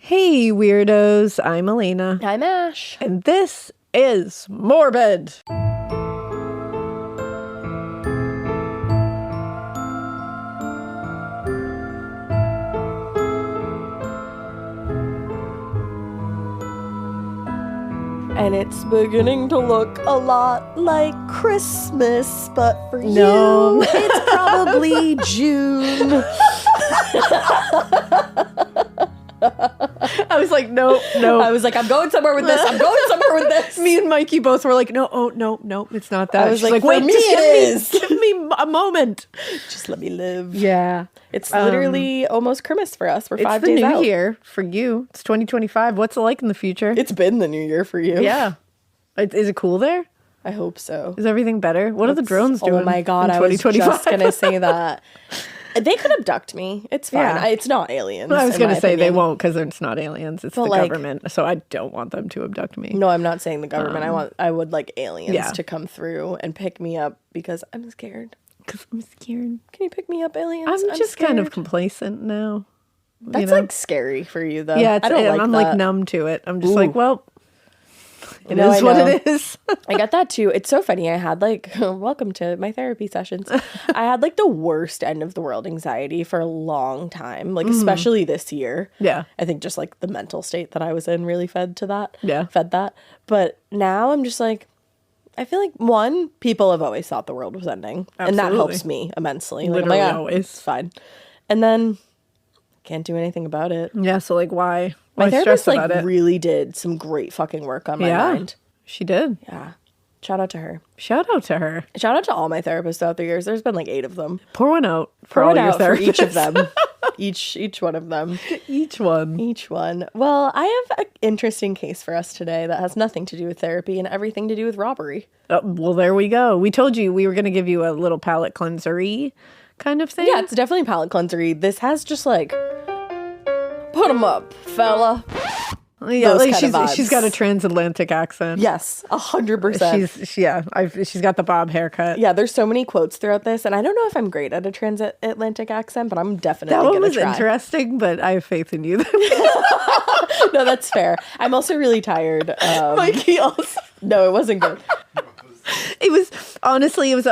Hey, weirdos. I'm Elena. I'm Ash. And this is Morbid. And it's beginning to look a lot like Christmas, but for No. you, it's probably June. I was like, no. I was like, I'm going somewhere with this. Me and Mikey both were like, no, it's not that. I was She's like, wait, for me just it give me a moment. Just let me live. Yeah. It's literally almost Christmas for us. We're 5 It's the days new out. year for you. It's 2025. What's it like in the future? It's been the new year for you. Yeah. Is it cool there? I hope so. Is everything better? What are the drones doing? Oh my God, in I was 2025? just going to say that. They could abduct me. It's fine. Yeah. It's not aliens. I was going to say opinion. they won't because it's not aliens. It's But, the like- government. So I don't want them to abduct me. No, I'm not saying the government. I would like aliens yeah. to come through and pick me up because I'm scared. Because I'm scared. Can you pick me up, aliens? I'm just kind of scared. complacent now. That's like scary for you, though. Yeah, I don't like I'm that. like numb to it. I'm just Ooh. like, well, it No, is I what know. it is. I got that too. It's so funny. I had like, welcome to my therapy sessions. I had like the worst end of the world anxiety for a long time, like especially this year. Yeah. I think just like the mental state that I was in really fed that. Yeah. But now I'm just like, I feel like one, people have always thought the world was ending. And that Absolutely. helps me immensely. Like, Literally I'm like, always. it's fine. And then can't do anything about it. Yeah, so like why? My Why therapist stress about like it? really did some great fucking work on my Yeah. mind. She did. Yeah. Shout out to her. Shout out to her. Shout out to all my therapists throughout the years. There's been like 8 of them. Pour one out for Pour all one your out for therapists. each of them. each one of them. Each one. Each one. Well, I have an interesting case for us today that has nothing to do with therapy and everything to do with robbery. Well, there we go. We told you we were going to give you a little palate cleanser-y kind of thing. Yeah, it's definitely palate cleanser-y. This has just like, put 'em up, fella. Yeah, those like kind of vibes. she's got a transatlantic accent. Yes, 100%. She's got the bob haircut. Yeah, there's so many quotes throughout this, and I don't know if I'm great at a transatlantic accent, but I'm definitely That one gonna was try. interesting, but I have faith in you. No, that's fair. I'm also really tired. Mikey also. No, it wasn't good. It was honestly. It was.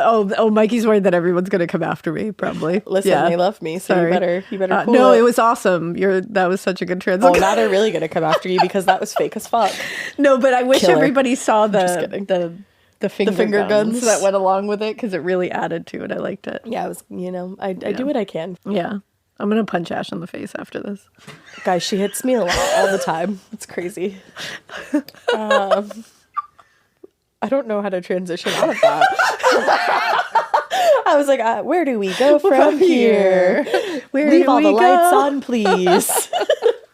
Mikey's worried that everyone's gonna come after me. Probably. Listen, Yeah. they love me, so Sorry. you better. Cool No, it. it was awesome. That was such a good Oh, transition. now they're really gonna come after you because that was fake as fuck. No, but I wish Killer. everybody saw Just kidding. the finger, finger guns. that went along with it because it really added to it. I liked it. Yeah, it was. I do what I can, Yeah. I'm gonna punch Ash in the face after this. guys. She hits me a lot all the time. It's crazy. I don't know how to transition out of that. I was like, where do we go from here? Where Leave do all the we lights go? on, please.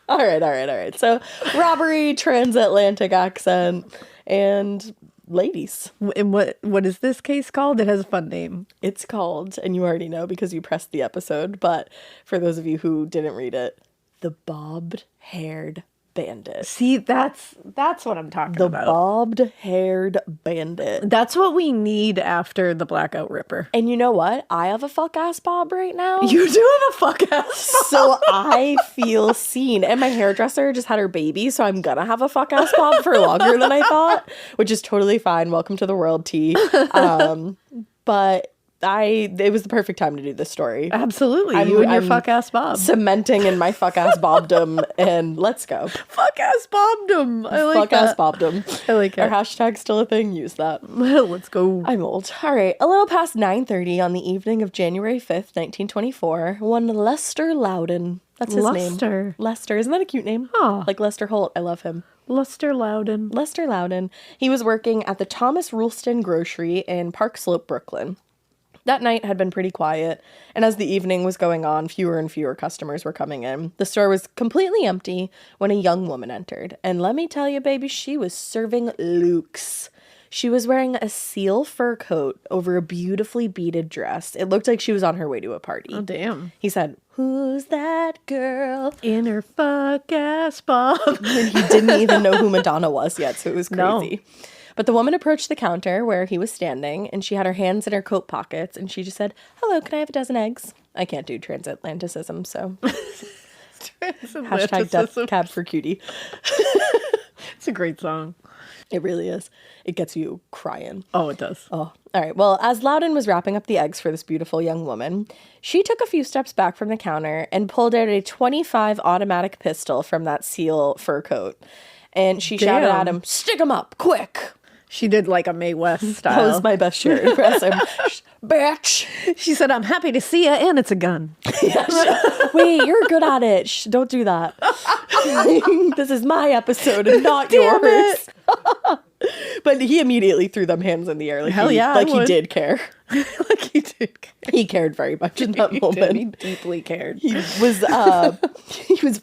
All right. So, robbery, transatlantic accent, and ladies. And what is this case called? It has a fun name. It's called, and you already know because you pressed the episode, but for those of you who didn't read it, The Bobbed-Haired Bandit. See, that's what I'm talking The about. Bobbed-Haired Bandit. That's what we need after the Blackout Ripper. And you know what? I have a fuck-ass bob right now. You do have a fuck ass. So I feel seen. And my hairdresser just had her baby, so I'm gonna have a fuck-ass bob for longer than I thought, which is totally fine. Welcome to the world, T. But it was the perfect time to do this story. Absolutely. You and your I'm fuck ass bob. Cementing in my fuck-ass bobdom, and let's go. Fuck ass bobbedom. I like Fuck-ass that. bobdom. I like it. Our hashtag's still a thing. Use that. Let's go. I'm old. All right. A little past 9:30 on the evening of January 5th, 1924, one Lester Loudon. That's his name. Lester. Lester. Isn't that a cute name? Aw. Like Lester Holt. I love him. Lester Loudon. Lester Loudon. He was working at the Thomas Rulston Grocery in Park Slope, Brooklyn. That night had been pretty quiet, and as the evening was going on, fewer and fewer customers were coming in. The store was completely empty when a young woman entered. And let me tell you, baby, she was serving looks. She was wearing a seal fur coat over a beautifully beaded dress. It looked like she was on her way to a party. Oh, damn. He said, "Who's that girl?" In her fuck ass bob. And he didn't even know who Madonna was yet, so it was No. crazy. But the woman approached the counter where he was standing, and she had her hands in her coat pockets, and she just said, "Hello, can I have a dozen eggs?" I can't do transatlanticism, so Hashtag death cab for cutie. It's a great song. It really is. It gets you crying. Oh, it does. Oh, all right. Well, as Loudon was wrapping up the eggs for this beautiful young woman, she took a few steps back from the counter and pulled out a .25 automatic pistol from that seal fur coat. And she shouted at him, "Stick 'em up, quick!" She did like a Mae West style. That was my best shirt. Impress him. Bitch! She said, "I'm happy to see you, and it's a gun." Wait, you're good at it. Shh, don't do that. This is my episode and not yours. But he immediately threw them hands in the air. Like, Hell yeah, like he did care. Like he did. He cared very much in that moment. He deeply cared. He was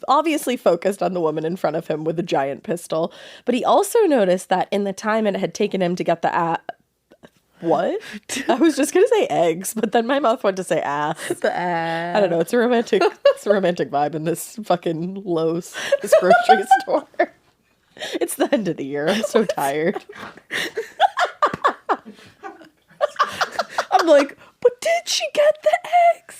obviously focused on the woman in front of him with a giant pistol, but he also noticed that in the time it had taken him to get the what? I was just gonna say eggs, but then my mouth went to say ass. I don't know. It's a romantic vibe in this fucking Lowe's, this grocery store. It's the end of the year. I'm so tired. I'm like, but did she get the eggs?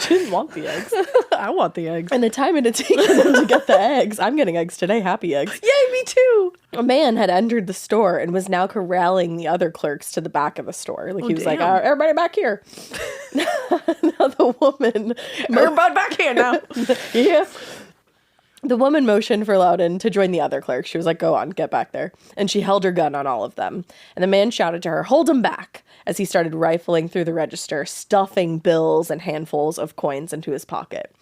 She didn't want the eggs. I want the eggs. And the time it had taken them to get the eggs, I'm getting eggs today. Happy eggs. Yay, me too. A man had entered the store and was now corralling the other clerks to the back of the store. Like, he was like, everybody back here. Now the woman... Everybody back here now. Yeah. The woman motioned for Loudon to join the other clerks. She was like, "Go on, get back there." And she held her gun on all of them. And the man shouted to her, "Hold him back," as he started rifling through the register, stuffing bills and handfuls of coins into his pocket.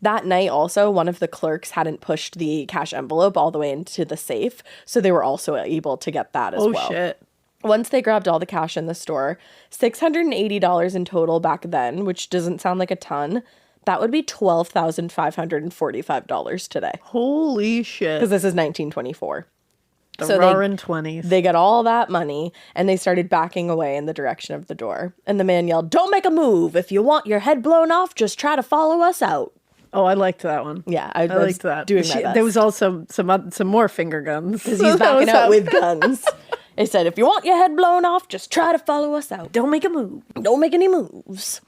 That night also, one of the clerks hadn't pushed the cash envelope all the way into the safe, so they were also able to get that as well. Oh, shit. Once they grabbed all the cash in the store, $680 in total back then, which doesn't sound like a ton. That would be $12,545 today. Holy shit. Because this is 1924. The roaring 20s. They got all that money, and they started backing away in the direction of the door. And the man yelled, "Don't make a move. If you want your head blown off, just try to follow us out." Oh, I liked that one. Yeah, I liked that. Doing my best. There was also some more finger guns. Because he's backing out with guns. They said, "If you want your head blown off, just try to follow us out. Don't make a move. Don't make any moves."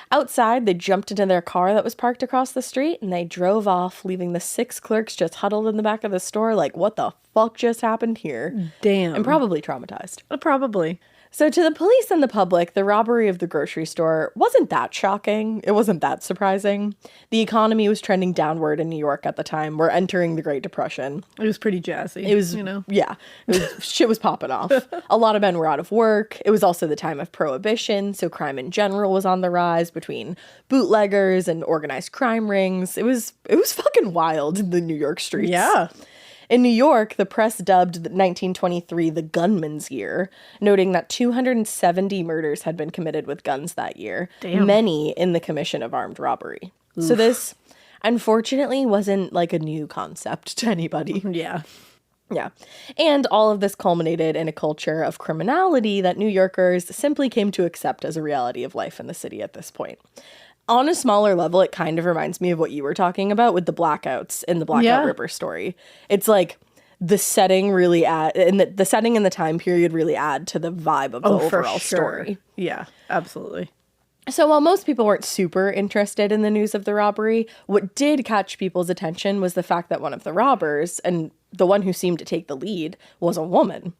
Outside, they jumped into their car that was parked across the street, and they drove off, leaving the 6 clerks just huddled in the back of the store like, what the fuck just happened here? Damn. And probably traumatized. Probably. So to the police and the public, the robbery of the grocery store wasn't that shocking. It wasn't that surprising. The economy was trending downward in New York at the time. We're entering the Great Depression. It was pretty jazzy. It was, yeah. Shit was popping off. A lot of men were out of work. It was also the time of Prohibition, so crime in general was on the rise between bootleggers and organized crime rings. It was fucking wild in the New York streets. Yeah. In New York, the press dubbed 1923 the gunman's year, noting that 270 murders had been committed with guns that year, many in the commission of armed robbery. Oof. So this, unfortunately, wasn't like a new concept to anybody. Yeah. Yeah. And all of this culminated in a culture of criminality that New Yorkers simply came to accept as a reality of life in the city at this point. On a smaller level, it kind of reminds me of what you were talking about with the blackouts in the Blackout Ripper story. It's like the setting really the setting and the time period really add to the vibe of the overall story. Yeah, absolutely. So while most people weren't super interested in the news of the robbery, what did catch people's attention was the fact that one of the robbers, and the one who seemed to take the lead, was a woman.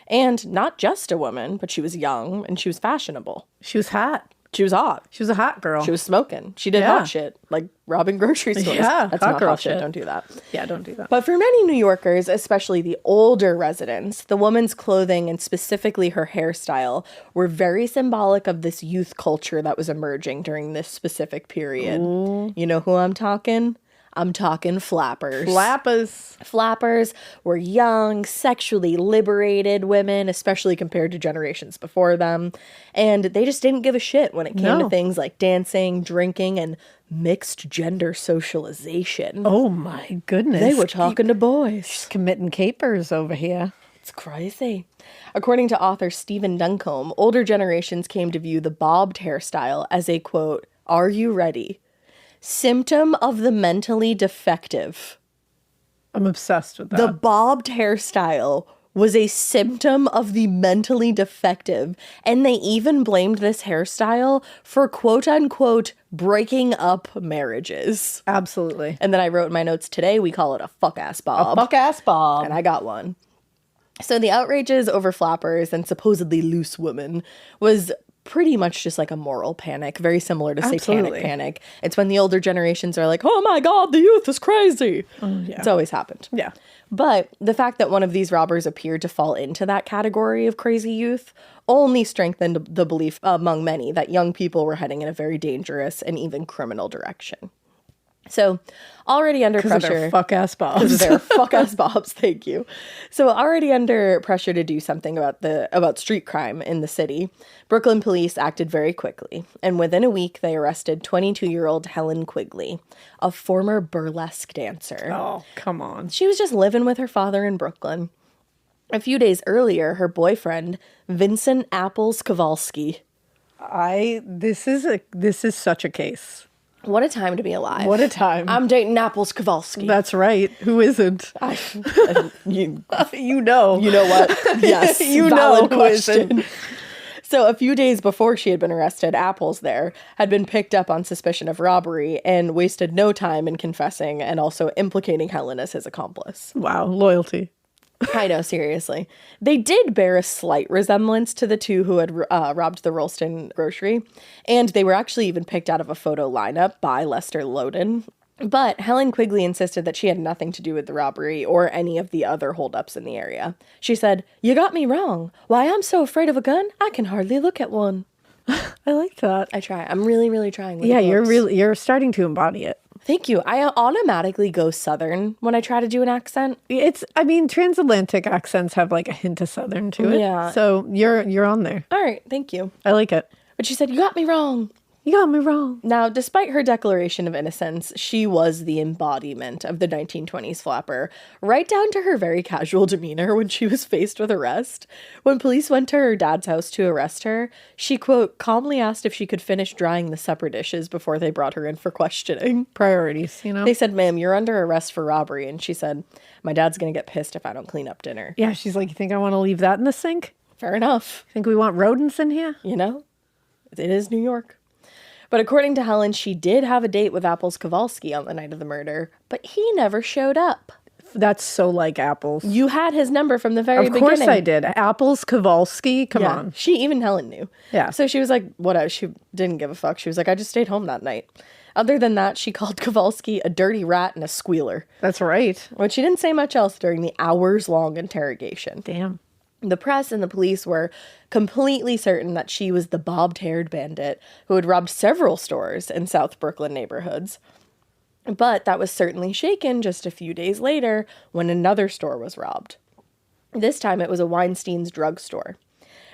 And not just a woman, but she was young and she was fashionable. She was hot. She was hot. She was a hot girl. She was smoking. She did hot shit, like robbing grocery stores. Yeah, that's hot not girl hot shit. shit. Don't do that. Yeah, don't do that. But for many New Yorkers, especially the older residents, the woman's clothing and specifically her hairstyle were very symbolic of this youth culture that was emerging during this specific period. Ooh. You know who I'm talking? I'm talking flappers. Flappers were young, sexually liberated women, especially compared to generations before them. And they just didn't give a shit when it came to things like dancing, drinking, and mixed gender socialization. Oh my goodness. They were talking to boys. She's committing capers over here. It's crazy. According to author Stephen Duncombe, older generations came to view the bobbed hairstyle as a, quote, "Are you ready? Symptom of the mentally defective." I'm obsessed with that. The bobbed hairstyle was a symptom of the mentally defective, and they even blamed this hairstyle for quote-unquote breaking up marriages. Absolutely. And then I wrote in my notes today, we call it a fuck-ass bob. Fuck-ass Bob. And I got one. So the outrages over flappers and supposedly loose women was pretty much just like a moral panic, very similar to satanic panic. It's when the older generations are like, oh my God, the youth is crazy. It's always happened. Yeah. But the fact that one of these robbers appeared to fall into that category of crazy youth only strengthened the belief among many that young people were heading in a very dangerous and even criminal direction. So already under pressure. Because of their fuck-ass Bobs. Because of their fuck-ass Bobs, thank you. So already under pressure to do something about street crime in the city, Brooklyn police acted very quickly. And within a week, they arrested 22-year-old Helen Quigley, a former burlesque dancer. Oh, come on. She was just living with her father in Brooklyn. A few days earlier, her boyfriend, Vincent Apples Kowalski. This is such a case. What a time to be alive. What a time. I'm dating Apples Kowalski. That's right. Who isn't? You You know. know what? Yes. You valid know who isn't. question. So a few days before she had been arrested, Apples there had been picked up on suspicion of robbery and wasted no time in confessing and also implicating Helen as his accomplice. Wow. Loyalty. I know, seriously. They did bear a slight resemblance to the two who had robbed the Ralston grocery, and they were actually even picked out of a photo lineup by Lester Loden. But Helen Quigley insisted that she had nothing to do with the robbery or any of the other holdups in the area. She said, "You got me wrong. Why, I'm so afraid of a gun, I can hardly look at one." I like that. I try. I'm really, really trying. With Yeah, the books. you're starting to embody it. Thank you. I automatically go Southern when I try to do an accent. Transatlantic accents have like a hint of Southern to it. Yeah. So you're on there. All right, thank you. I like it. But she said, "You got me wrong." You got me wrong. Now, despite her declaration of innocence, she was the embodiment of the 1920s flapper, right down to her very casual demeanor when she was faced with arrest. When police went to her dad's house to arrest her, she, quote, calmly asked if she could finish drying the supper dishes before they brought her in for questioning. Priorities, you know? They said, "Ma'am, you're under arrest for robbery." And she said, "My dad's going to get pissed if I don't clean up dinner." Yeah, she's like, you think I want to leave that in the sink? Fair enough. Think we want rodents in here? You know, it is New York. But according to Helen, she did have a date with Apples Kowalski on the night of the murder, but he never showed up. That's so like Apples. You had his number from the very beginning. Of course I did. Apples Kowalski, come on. Even Helen knew. Yeah. So she was like, whatever. She didn't give a fuck. She was like, I just stayed home that night. Other than that, she called Kowalski a dirty rat and a squealer. That's right. But she didn't say much else during the hours-long interrogation. Damn. The press and the police were completely certain that she was the bobbed-haired bandit who had robbed several stores in South Brooklyn neighborhoods. But that was certainly shaken just a few days later when another store was robbed. This time it was a Weinstein's drugstore.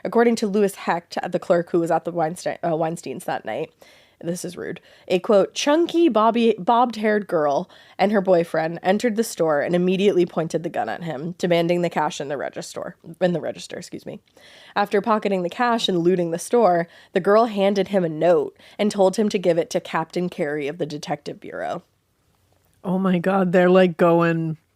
According to Louis Hecht, the clerk who was at the Weinstein's that night, this is rude, a, quote, chunky, bobbed-haired girl and her boyfriend entered the store and immediately pointed the gun at him, demanding the cash in the register. After pocketing the cash and looting the store, the girl handed him a note and told him to give it to Captain Carey of the Detective Bureau. Oh my God, they're like,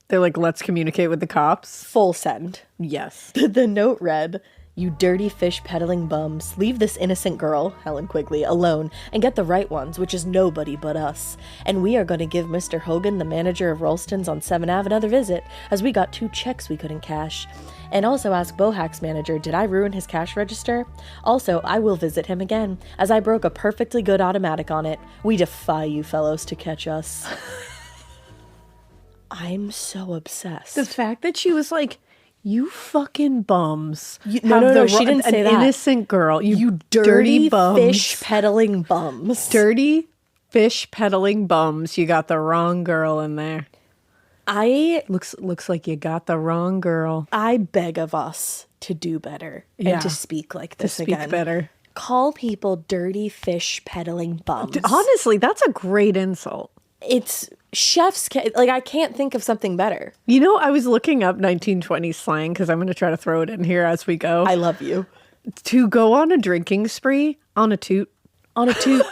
let's communicate with the cops. Full send. Yes. The note read, "You dirty fish peddling bums, leave this innocent girl, Helen Quigley, alone and get the right ones, which is nobody but us. And we are going to give Mr. Hogan, the manager of Ralston's on 7th Ave, another visit, as we got 2 checks we couldn't cash. And also ask Bohack's manager, did I ruin his cash register? Also, I will visit him again, as I broke a perfectly good automatic on it. We defy you fellows to catch us." I'm so obsessed. The fact that she was like, you fucking bums. No, she didn't say that. An innocent girl. You dirty bums. fish peddling bums. Dirty fish peddling bums. You got the wrong girl in there. Looks like you got the wrong girl. I beg of us to do better and to speak like this again. To speak better. Call people dirty fish peddling bums. Honestly, that's a great insult. It's chef's like, I can't think of something better. You know, I was looking up 1920s slang because I'm going to try to throw it in here as we go. I love you. To go on a drinking spree, on a toot. On a toot.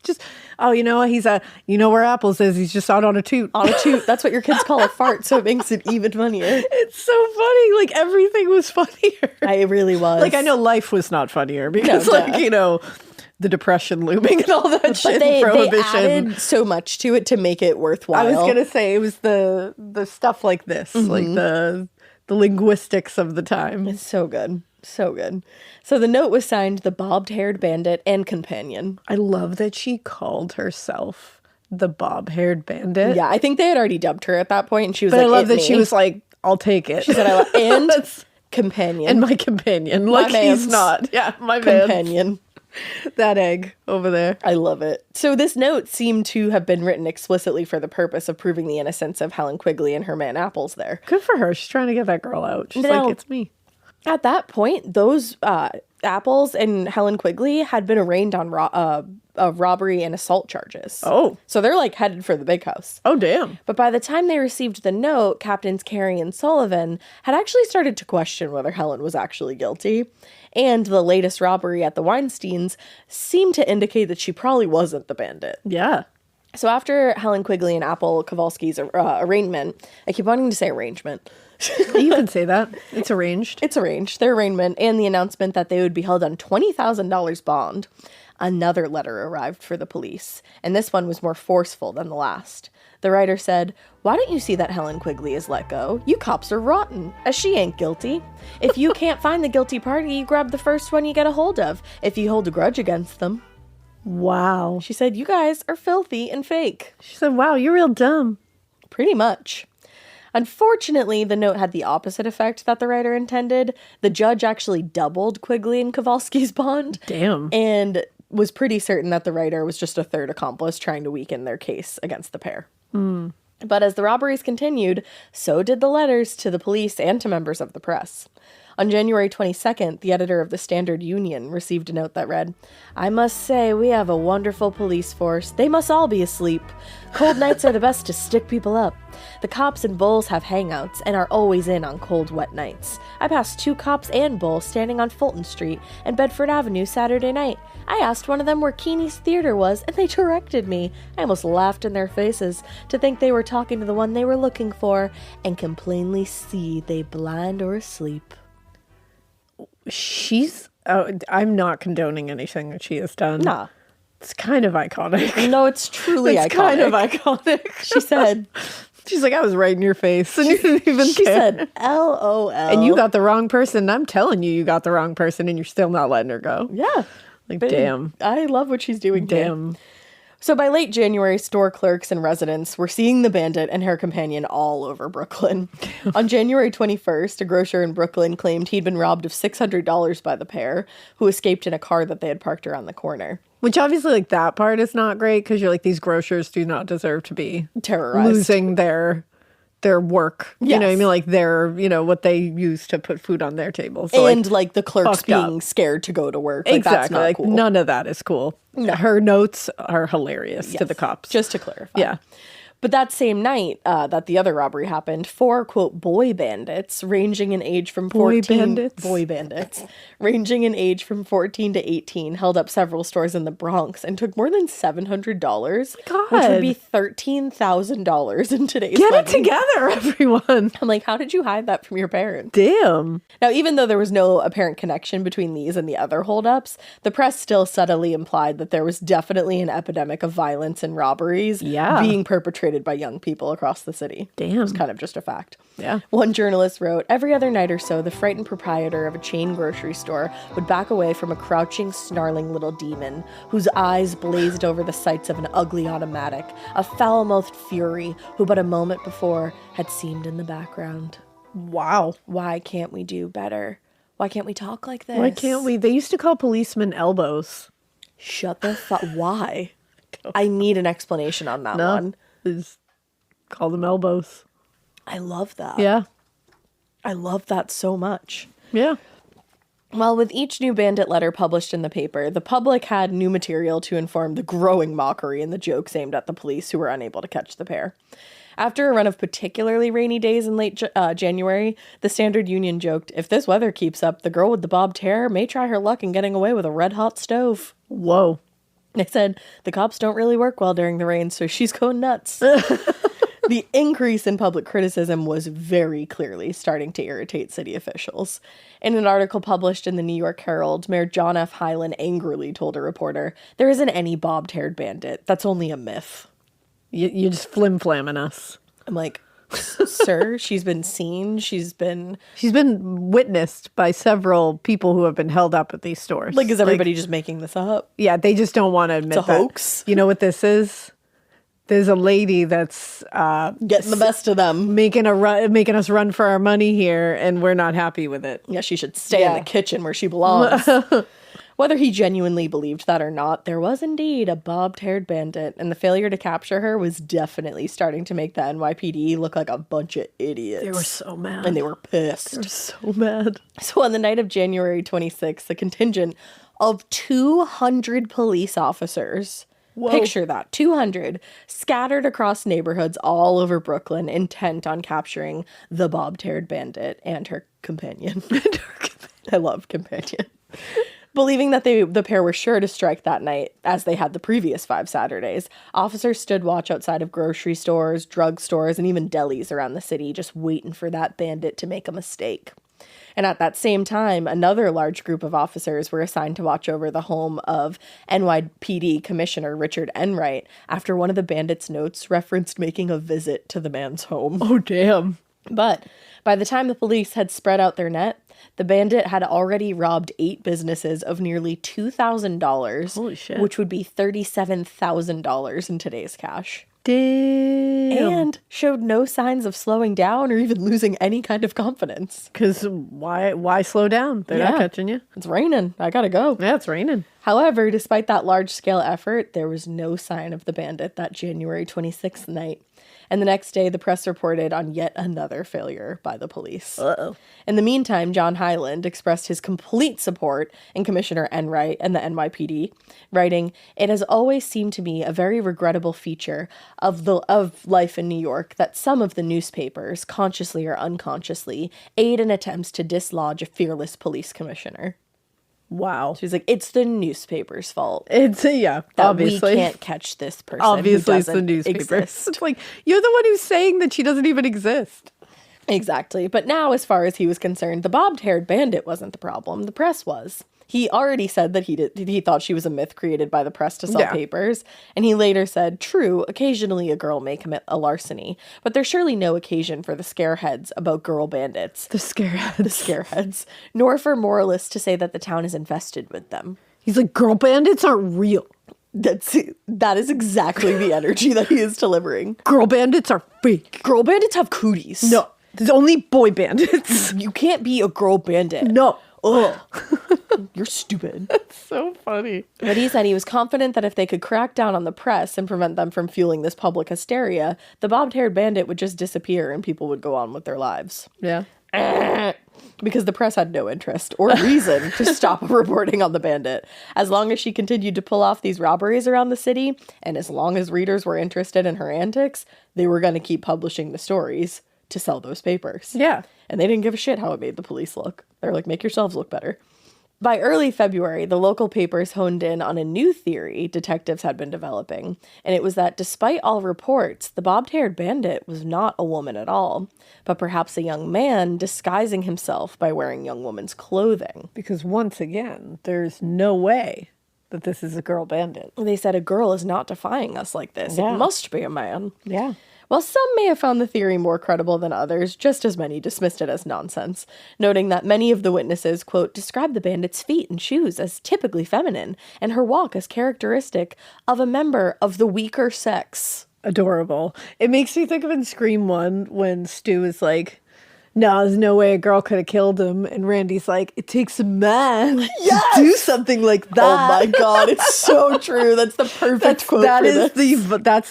Just Oh, you know, you know where Apples is. He's just out on a toot. On a toot. That's what your kids call a fart, so it makes it even funnier. It's so funny. Like, everything was funnier. It really was. Like, I know life was not funnier because, the Depression looming and all that shit. They Prohibition. added so much to it to make it worthwhile. I was going to say, it was the stuff like this, like the linguistics of the time. It's so good. So good. So the note was signed the bobbed-haired bandit and companion. I love that she called herself the bob-haired bandit. Yeah, I think they had already dubbed her at that point, and she was but like, I love that she was like, I'll take it. She said, and companion. And my companion. Like, he's not. Yeah, my companion. That egg over there. I love it. So this note seemed to have been written explicitly for the purpose of proving the innocence of Helen Quigley and her man Apples there. Good for her. She's trying to get that girl out. She's like, it's me. At that point, those Apples and Helen Quigley had been arraigned on robbery and assault charges. Oh. So they're like headed for the big house. Oh, damn. But by the time they received the note, Captains Carey and Sullivan had actually started to question whether Helen was actually guilty. And the latest robbery at the Weinsteins seemed to indicate that she probably wasn't the bandit. Yeah. So after Helen Quigley and Apple Kowalski's arraignment, I keep wanting to say arrangement. You can say that. It's arranged. It's arranged. Their arraignment and the announcement that they would be held on $20,000 bond. Another letter arrived for the police, and this one was more forceful than the last. The writer said, "Why don't you see that Helen Quigley is let go? You cops are rotten, as she ain't guilty. If you can't find the guilty party, you grab the first one you get a hold of, if you hold a grudge against them." Wow. She said, "You guys are filthy and fake." She said, wow, you're real dumb. Pretty much. Unfortunately, the note had the opposite effect that the writer intended. The judge actually doubled Quigley and Kowalski's bond. Damn. And was pretty certain that the writer was just a third accomplice trying to weaken their case against the pair. But as the robberies continued, so did the letters to the police and to members of the press. On January 22nd, the editor of the Standard Union received a note that read, "I must say we have a wonderful police force. They must all be asleep. Cold nights are the best to stick people up. The cops and bulls have hangouts and are always in on cold, wet nights. I passed 2 cops and bulls standing on Fulton Street and Bedford Avenue Saturday night. I asked one of them where Keeney's Theater was, and they directed me. I almost laughed in their faces to think they were talking to the one they were looking for, and can plainly see they blind or asleep." I'm not condoning anything that she has done. Nah. It's kind of iconic. No, it's truly iconic. It's kind of iconic. She said, she's like, I was right in your face and you didn't even she care. said, LOL. And you got the wrong person. I'm telling you got the wrong person and you're still not letting her go. Yeah. Like, damn. I love what she's doing. Damn. Here. So by late January, store clerks and residents were seeing the bandit and her companion all over Brooklyn. On January 21st, a grocer in Brooklyn claimed he'd been robbed of $600 by the pair, who escaped in a car that they had parked around the corner. Which obviously, like, that part is not great because you're like, these grocers do not deserve to be terrorized, losing their work. Yes. You know what I mean? Like their, what they use to put food on their table. So, and like the clerks being up. Scared to go to work. Like, exactly. That's not like cool. None of that is cool. No. Her notes are hilarious to the cops. Just to clarify. Yeah. But that same night that the other robbery happened, 4, quote, boy bandits ranging in age from 14... Boy bandits. Ranging in age from 14 to 18 held up several stores in the Bronx and took more than $700, God. which would be $13,000 in today's Get money. it together, everyone. I'm like, how did you hide that from your parents? Damn. Now, even though there was no apparent connection between these and the other holdups, the press still subtly implied that there was definitely an epidemic of violence and robberies being perpetrated by young people across the city. Damn. It's kind of just a fact. Yeah. One journalist wrote, "Every other night or so, the frightened proprietor of a chain grocery store would back away from a crouching, snarling little demon whose eyes blazed over the sights of an ugly automatic, a foul-mouthed fury who but a moment before had seemed in the background." Wow. Why can't we do better? Why can't we talk like this? Why can't we? They used to call policemen elbows. Shut the fuck. Why? I need an explanation on that one. Just call them elbows. I love that. Yeah. I love that so much. Yeah. Well, with each new bandit letter published in the paper, the public had new material to inform the growing mockery and the jokes aimed at the police who were unable to catch the pair. After a run of particularly rainy days in late January, the Standard Union joked, "If this weather keeps up, the girl with the bobbed hair may try her luck in getting away with a red-hot stove." Whoa. They said the cops don't really work well during the rain, so she's going nuts. The increase in public criticism was very clearly starting to irritate city officials. In an article published in the New York Herald, Mayor John F. Hyland angrily told a reporter, "There isn't any bobbed-haired bandit. That's only a myth." You're just flim-flamming us. I'm like, sir, she's been seen. She's been witnessed by several people who have been held up at these stores. Like, is everybody just making this up? Yeah, they just don't want to admit It's a hoax. You know what this is? There's a lady that's Getting the best of them. making us run for our money here, and we're not happy with it. Yeah, she should stay in the kitchen where she belongs. Whether he genuinely believed that or not, there was indeed a bobbed-haired bandit, and the failure to capture her was definitely starting to make the NYPD look like a bunch of idiots. They were so mad. And they were pissed. They were so mad. So on the night of January 26th, a contingent of 200 police officers, picture that, 200, scattered across neighborhoods all over Brooklyn, intent on capturing the bobbed-haired bandit and her companion. I love companion. Believing that the pair were sure to strike that night, as they had the previous 5 Saturdays, officers stood watch outside of grocery stores, drugstores, and even delis around the city, just waiting for that bandit to make a mistake. And at that same time, another large group of officers were assigned to watch over the home of NYPD Commissioner Richard Enright after one of the bandits' notes referenced making a visit to the man's home. Oh, damn. But by the time the police had spread out their net, the bandit had already robbed 8 businesses of nearly $2,000. Holy shit. Which would be $37,000 in today's cash. Damn. And showed no signs of slowing down or even losing any kind of confidence. Because why slow down? They're not catching you. It's raining. I gotta go. Yeah, it's raining. However, despite that large-scale effort, there was no sign of the bandit that January 26th night. And the next day, the press reported on yet another failure by the police. Uh-oh. In the meantime, John Hyland expressed his complete support in Commissioner Enright and the NYPD, writing, "It has always seemed to me a very regrettable feature of life in New York that some of the newspapers, consciously or unconsciously, aid in attempts to dislodge a fearless police commissioner." Wow. She's like, it's the newspaper's fault. It's, obviously. We can't catch this person. Obviously, who it's the doesn't newspaper. exist. It's like, you're the one who's saying that she doesn't even exist. Exactly. But now, as far as he was concerned, the bobbed-haired bandit wasn't the problem. The press was. He already said that he thought she was a myth created by the press to sell papers. And he later said, "True, occasionally a girl may commit a larceny, but there's surely no occasion for the scareheads about girl bandits." The scareheads. The scareheads. Nor for moralists to say that the town is infested with them. He's like, girl bandits aren't real. That is exactly the energy that he is delivering. Girl bandits are fake. Girl bandits have cooties. No, there's only boy bandits. You can't be a girl bandit. No. Ugh. You're stupid. That's so funny. But he said he was confident that if they could crack down on the press and prevent them from fueling this public hysteria, the bobbed-haired bandit would just disappear and people would go on with their lives. Yeah. Because the press had no interest or reason to stop reporting on the bandit. As long as she continued to pull off these robberies around the city, and as long as readers were interested in her antics, they were going to keep publishing the stories to sell those papers. Yeah. And they didn't give a shit how it made the police look. They're like, make yourselves look better. By early February, the local papers honed in on a new theory detectives had been developing, and it was that despite all reports, the bobbed-haired bandit was not a woman at all, but perhaps a young man disguising himself by wearing young woman's clothing. Because once again, there's no way that this is a girl bandit. They said a girl is not defying us like this. Yeah. It must be a man. Yeah. While some may have found the theory more credible than others, just as many dismissed it as nonsense, noting that many of the witnesses, quote, described the bandit's feet and shoes as typically feminine, and her walk as characteristic of a member of the weaker sex. Adorable. It makes me think of in Scream 1 when Stu is like, no, there's no way a girl could have killed him. And Randy's like, it takes a man to do something like that. Oh my God, it's so true. That's the perfect quote That's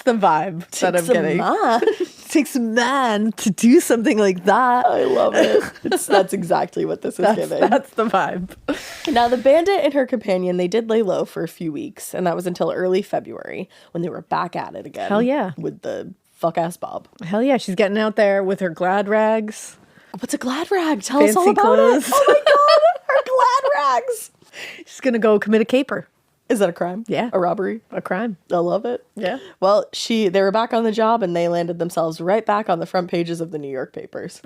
the vibe that I'm getting. It takes a man to do something like that. I love it. That's exactly what this is giving. That's the vibe. Now, the bandit and her companion, they did lay low for a few weeks, and that was until early February when they were back at it again. Hell yeah. With the fuck-ass Bob. Hell yeah, she's getting out there with her glad rags. What's a glad rag? Tell us all Fancy about clothes. it. Oh my God, her glad rags. She's going to go commit a caper. Is that a crime? Yeah. A robbery? A crime. I love it. Yeah. Well, they were back on the job and they landed themselves right back on the front pages of the New York papers.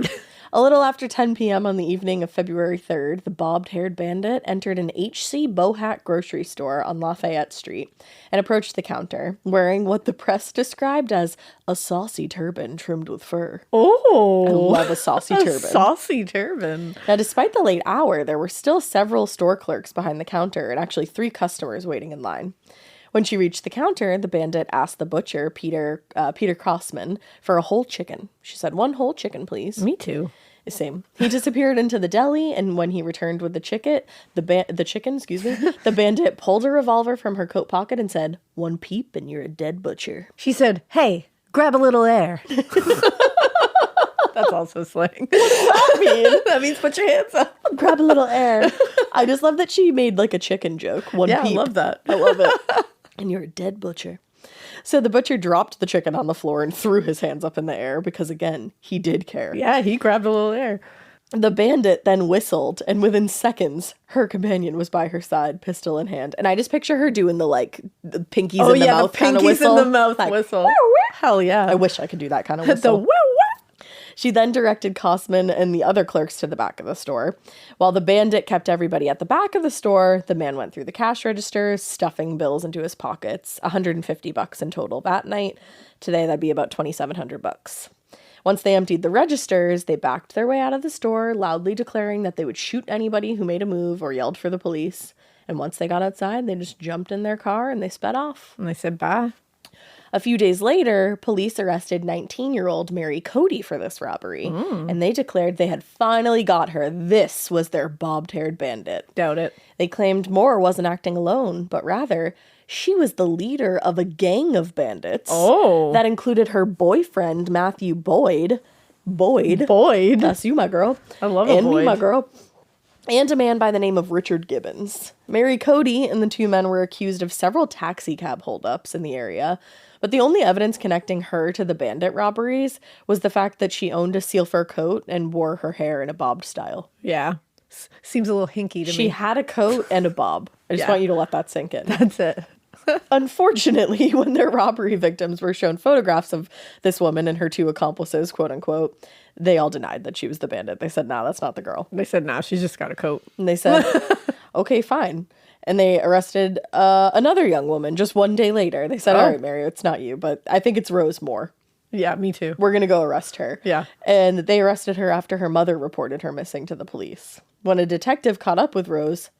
A little after 10 p.m. on the evening of February 3rd, the bobbed-haired bandit entered an H.C. Bohat grocery store on Lafayette Street and approached the counter, wearing what the press described as a saucy turban trimmed with fur. Oh. I love a saucy turban. Saucy turban. Now, despite the late hour, there were still several store clerks behind the counter and actually 3 customers waiting in line. When she reached the counter, the bandit asked the butcher, Peter Crossman, for a whole chicken. She said, 1 whole chicken, please. Me too. Same. He disappeared into the deli, and when he returned with the chicken, the bandit pulled a revolver from her coat pocket and said, 1 peep and you're a dead butcher. She said, hey, grab a little air. That's also slang. What does that mean? That means put your hands up. Grab a little air. I just love that she made like a chicken joke. 1 peep. I love that. I love it. And you're a dead butcher. So the butcher dropped the chicken on the floor and threw his hands up in the air because, again, he did care. Yeah, he grabbed a little air. The bandit then whistled, and within seconds, her companion was by her side, pistol in hand. And I just picture her doing the pinkies in the mouth kind of whistle. The pinkies in the mouth whistle. Hell yeah. I wish I could do that kind of whistle. The She then directed Kosman and the other clerks to the back of the store. While the bandit kept everybody at the back of the store, the man went through the cash registers, stuffing bills into his pockets. $150 in total that night. Today, that'd be about $2,700. Once they emptied the registers, they backed their way out of the store, loudly declaring that they would shoot anybody who made a move or yelled for the police. And once they got outside, they just jumped in their car and they sped off. And they said bye. A few days later, police arrested 19-year-old Mary Cody for this robbery, and they declared they had finally got her. This was their bobbed-haired bandit. Doubt it. They claimed Moore wasn't acting alone, but rather, she was the leader of a gang of bandits. Oh. That included her boyfriend, Matthew Boyd. Boyd. That's you, my girl. I love a And Boyd. me, my girl. And a man by the name of Richard Gibbons. Mary Cody and the 2 men were accused of several taxi cab holdups in the area, but the only evidence connecting her to the bandit robberies was the fact that she owned a seal fur coat and wore her hair in a bobbed style. Yeah. Seems a little hinky to me. She had a coat and a bob. I just want you to let that sink in. That's it. Unfortunately, when their robbery victims were shown photographs of this woman and her 2 accomplices, quote unquote, they all denied that she was the bandit. They said, nah, that's not the girl. They said, nah, she's just got a coat. And they said, okay, fine. And they arrested another young woman just 1 day later. They said, all right, Mary, it's not you, but I think it's Rose Moore. Yeah, me too. We're going to go arrest her. Yeah. And they arrested her after her mother reported her missing to the police. When a detective caught up with Rose,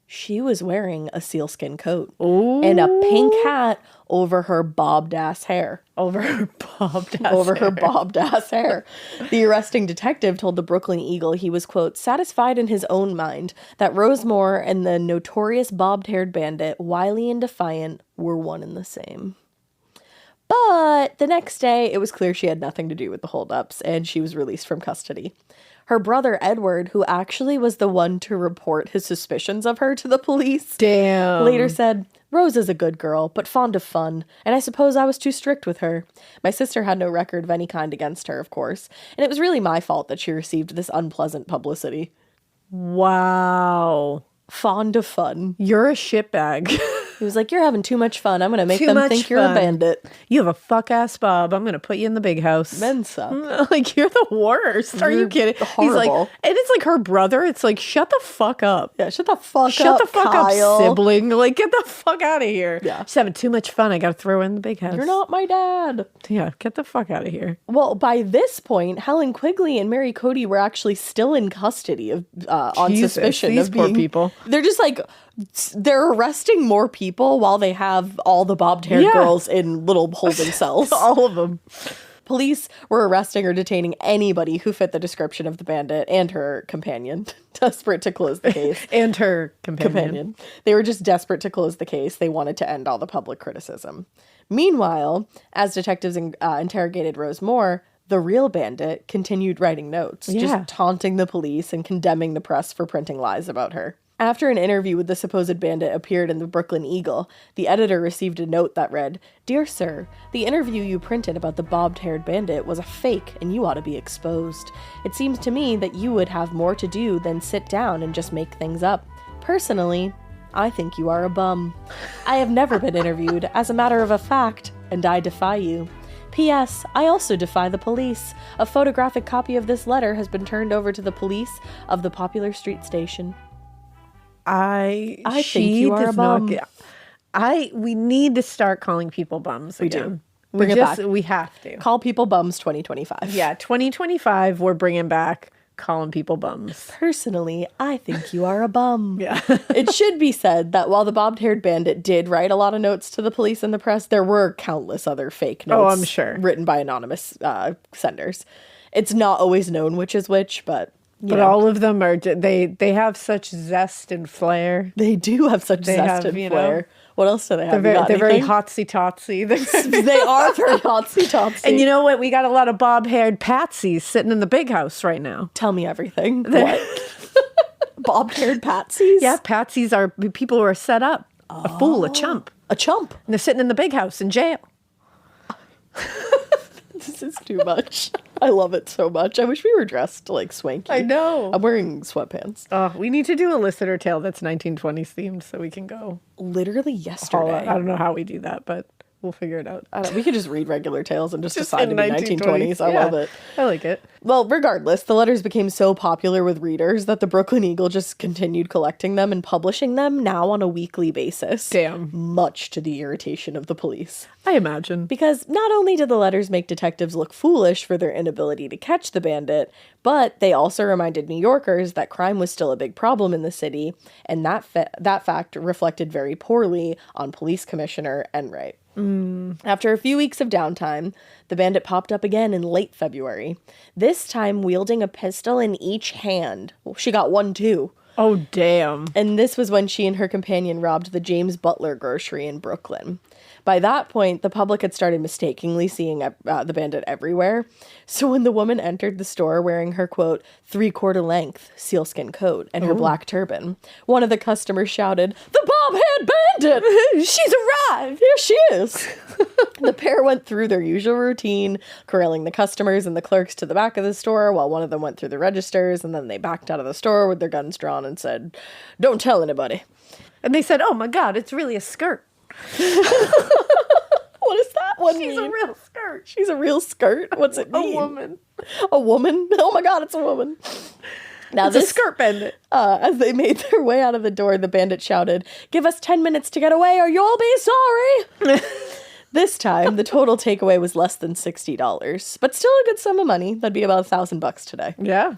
she was wearing a sealskin coat and a pink hat over her bobbed ass hair. Over her bobbed ass hair. The arresting detective told the Brooklyn Eagle he was, quote, satisfied in his own mind that Rose Moore and the notorious bobbed-haired bandit, wily and defiant, were one and the same. But the next day, it was clear she had nothing to do with the holdups, and she was released from custody. Her brother, Edward, who actually was the one to report his suspicions of her to the police, later said, Rose is a good girl, but fond of fun, and I suppose I was too strict with her. My sister had no record of any kind against her, of course, and it was really my fault that she received this unpleasant publicity. Wow. Fond of fun. You're a shitbag. He was like, you're having too much fun. I'm going to make them think you're a bandit. You have a fuck-ass bob. I'm going to put you in the big house. Men suck. Like, you're the worst. Are you kidding? Horrible. He's like, and it's like her brother. It's like, shut the fuck up. Yeah, shut the fuck up, Shut the fuck Kyle. up, sibling. Like, get the fuck out of here. Yeah. She's having too much fun. I got to throw her in the big house. You're not my dad. Yeah, get the fuck out of here. Well, by this point, Helen Quigley and Mary Cody were actually still in custody of on suspicion these of poor being people. They're just like they're arresting more people while they have all the bobbed-haired girls in little holding cells. All of them. Police were arresting or detaining anybody who fit the description of the bandit and her companion, desperate to close the case. And her companion. They were just desperate to close the case. They wanted to end all the public criticism. Meanwhile, as detectives interrogated Rose Moore, the real bandit continued writing notes, just taunting the police and condemning the press for printing lies about her. After an interview with the supposed bandit appeared in the Brooklyn Eagle, the editor received a note that read, Dear Sir, the interview you printed about the bobbed-haired bandit was a fake and you ought to be exposed. It seems to me that you would have more to do than sit down and just make things up. Personally, I think you are a bum. I have never been interviewed, as a matter of a fact, and I defy you. P.S. I also defy the police. A photographic copy of this letter has been turned over to the police of the popular street station. I think you are a bum. We need to start calling people bums again. Bring it back. We have to. Call people bums 2025. Yeah, 2025, we're bringing back calling people bums. Personally, I think you are a bum. Yeah. It should be said that while the bobbed-haired bandit did write a lot of notes to the police and the press, there were countless other fake notes. Oh, I'm sure. Written by anonymous senders. It's not always known which is which, but all of them are, they have such zest and flair. They do have such zest and flair. What else do they have? They're very hotsy-totsy. They are very hotsy-totsy. And you know what? We got a lot of bob-haired patsies sitting in the big house right now. Tell me everything. What? Bobbed-haired patsies? Yeah, patsies are people who are set up. A fool, a chump. A chump. And they're sitting in the big house in jail. This is too much. I love it so much. I wish we were dressed like swanky. I know. I'm wearing sweatpants. We need to do a listener tale that's 1920s themed so we can go. Literally yesterday. I don't know how we do that, but we'll figure it out. We could just read regular tales and just decide in to be 1920s. I love it. I like it. Well, regardless, the letters became so popular with readers that the Brooklyn Eagle just continued collecting them and publishing them now on a weekly basis. Damn. Much to the irritation of the police. I imagine. Because not only did the letters make detectives look foolish for their inability to catch the bandit, but they also reminded New Yorkers that crime was still a big problem in the city, and that fact reflected very poorly on Police Commissioner Enright. After a few weeks of downtime, the bandit popped up again in late February, this time wielding a pistol in each hand. Well, she got one too. Oh, damn. And this was when she and her companion robbed the James Butler grocery in Brooklyn. By that point, the public had started mistakenly seeing the bandit everywhere. So when the woman entered the store wearing her, quote, 3/4 length sealskin coat and her black turban, one of the customers shouted, "The bob-haired bandit! She's arrived! Here she is!" The pair went through their usual routine, corralling the customers and the clerks to the back of the store while one of them went through the registers, and then they backed out of the store with their guns drawn and said, "Don't tell anybody." And they said, "Oh my God, it's really a skirt." What does that one mean? She's a real skirt. She's a real skirt? What's it mean? A woman. A woman? Oh my God, it's a woman. Now It's a skirt bandit. As they made their way out of the door, the bandit shouted, "Give us 10 minutes to get away or you'll be sorry." This time, the total takeaway was less than $60, but still a good sum of money. That'd be about $1,000 today. Yeah.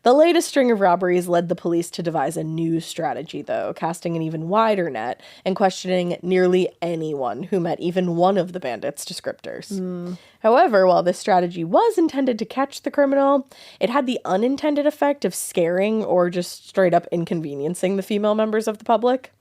The latest string of robberies led the police to devise a new strategy, though, casting an even wider net and questioning nearly anyone who met even one of the bandits' descriptors. However, while this strategy was intended to catch the criminal, it had the unintended effect of scaring or just straight up inconveniencing the female members of the public.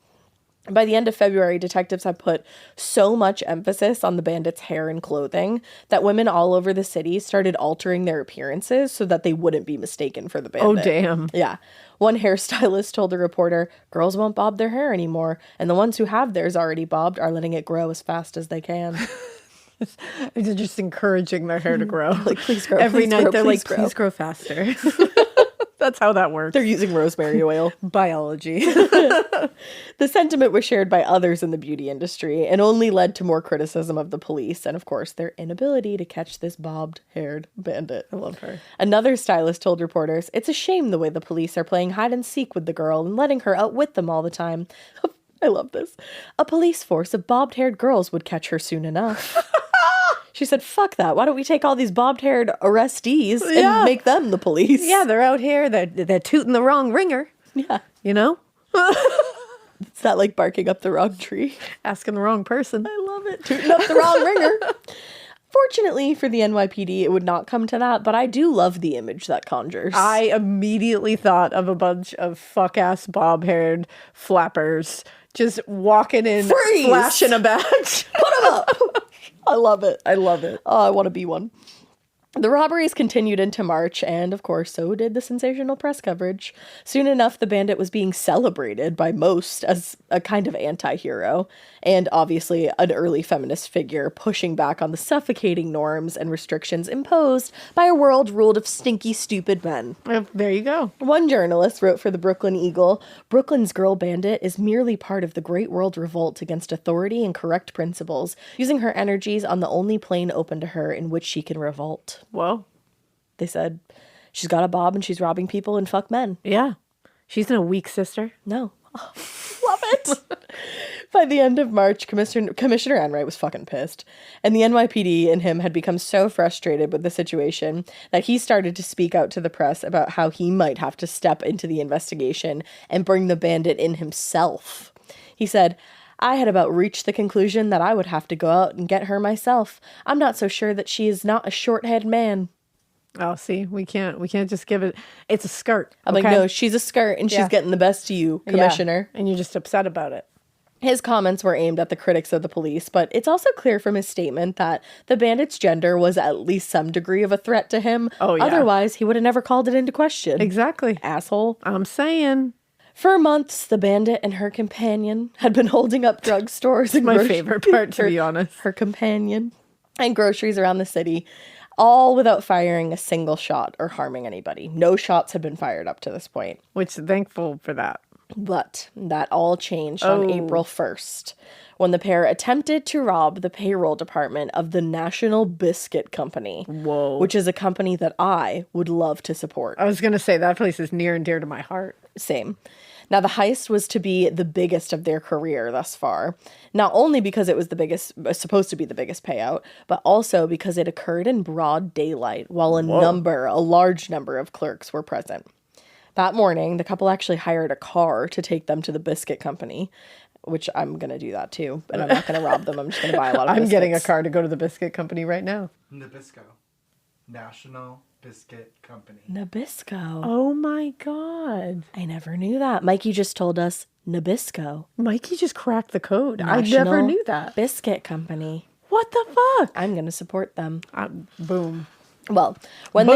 By the end of February, detectives had put so much emphasis on the bandits' hair and clothing that women all over the city started altering their appearances so that they wouldn't be mistaken for the bandit. Oh, damn. Yeah. One hairstylist told a reporter, "Girls won't bob their hair anymore, and the ones who have theirs already bobbed are letting it grow as fast as they can." They're just encouraging their hair to grow. Like, please grow. Every please night grow, they're please like, grow. "Please grow faster." That's how that works. They're using rosemary oil. Biology. The sentiment was shared by others in the beauty industry and only led to more criticism of the police and, of course, their inability to catch this bobbed-haired bandit. I love her. Another stylist told reporters, "It's a shame the way the police are playing hide and seek with the girl and letting her outwit them all the time." I love this. "A police force of bobbed-haired girls would catch her soon enough." She said, "Fuck that. Why don't we take all these bobbed-haired arrestees and make them the police?" Yeah, they're out here. They're tooting the wrong ringer. Yeah. You know? It's that like barking up the wrong tree. Asking the wrong person. I love it. Tooting up the wrong ringer. Fortunately for the NYPD, it would not come to that, but I do love the image that conjures. I immediately thought of a bunch of fuck-ass bob-haired flappers just walking in, Freeze! flashing a badge. Put them up! I love it. I love it. Oh, I want to be one. The robberies continued into March, and of course, so did the sensational press coverage. Soon enough, the bandit was being celebrated by most as a kind of anti-hero, and obviously an early feminist figure pushing back on the suffocating norms and restrictions imposed by a world ruled of stinky, stupid men. There you go. One journalist wrote for the Brooklyn Eagle, "Brooklyn's girl bandit is merely part of the great world revolt against authority and correct principles, using her energies on the only plane open to her in which she can revolt." Whoa. They said, she's got a bob and she's robbing people and fuck men. Yeah. She's no weak sister. No. Oh, love it. By the end of March, Commissioner Enright was fucking pissed. And the NYPD and him had become so frustrated with the situation that he started to speak out to the press about how he might have to step into the investigation and bring the bandit in himself. He said, "I had about reached the conclusion that I would have to go out and get her myself. I'm not so sure that she is not a short-haired man." Oh, see, we can't just give it. It's a skirt. I'm like, no, she's a skirt and she's getting the best of you, Commissioner. Yeah, and you're just upset about it. His comments were aimed at the critics of the police, but it's also clear from his statement that the bandit's gender was at least some degree of a threat to him. Oh, yeah. Otherwise, he would have never called it into question. Exactly. Asshole. I'm saying. For months, the bandit and her companion had been holding up drugstores and My favorite part, to be honest. Her companion and groceries around the city, all without firing a single shot or harming anybody. No shots had been fired up to this point. Which, thankful for that. But that all changed on April 1st, when the pair attempted to rob the payroll department of the National Biscuit Company. Whoa. Which is a company that I would love to support. I was going to say, that place is near and dear to my heart. Same. Now, the heist was to be the biggest of their career thus far. Not only because it was supposed to be the biggest payout, but also because it occurred in broad daylight while a large number of clerks were present. That morning, the couple actually hired a car to take them to the biscuit company, which I'm going to do that too, but I'm not going to rob them. I'm just going to buy a lot of biscuits. I'm getting a car to go to the biscuit company right now. Nabisco. National Biscuit Company. Nabisco. Oh my God. I never knew that. Mikey just told us Nabisco. Mikey just cracked the code. I National never knew that. Biscuit Company. What the fuck? I'm going to support them. Boom. Well, when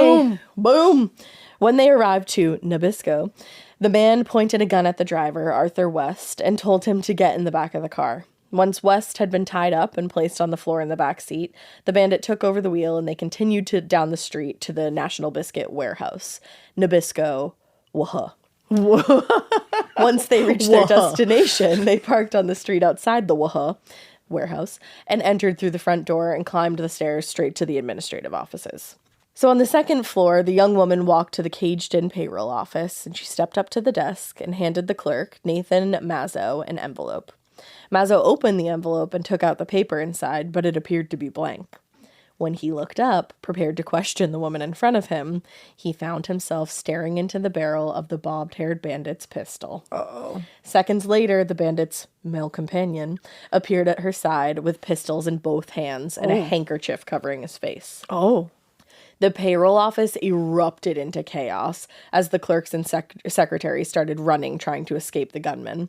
they arrived to Nabisco, the man pointed a gun at the driver, Arthur West, and told him to get in the back of the car. Once West had been tied up and placed on the floor in the back seat, the bandit took over the wheel and they continued down the street to the National Biscuit warehouse. Nabisco, wah. Once they reached their destination, they parked on the street outside the warehouse and entered through the front door and climbed the stairs straight to the administrative offices. So on the second floor, the young woman walked to the caged-in payroll office, and she stepped up to the desk and handed the clerk, Nathan Mazzo, an envelope. Mazzo opened the envelope and took out the paper inside, but it appeared to be blank. When he looked up, prepared to question the woman in front of him, he found himself staring into the barrel of the bobbed-haired bandit's pistol. Uh-oh. Seconds later, the bandit's male companion appeared at her side with pistols in both hands and a handkerchief covering his face. Oh. The payroll office erupted into chaos as the clerks and secretaries started running, trying to escape the gunman.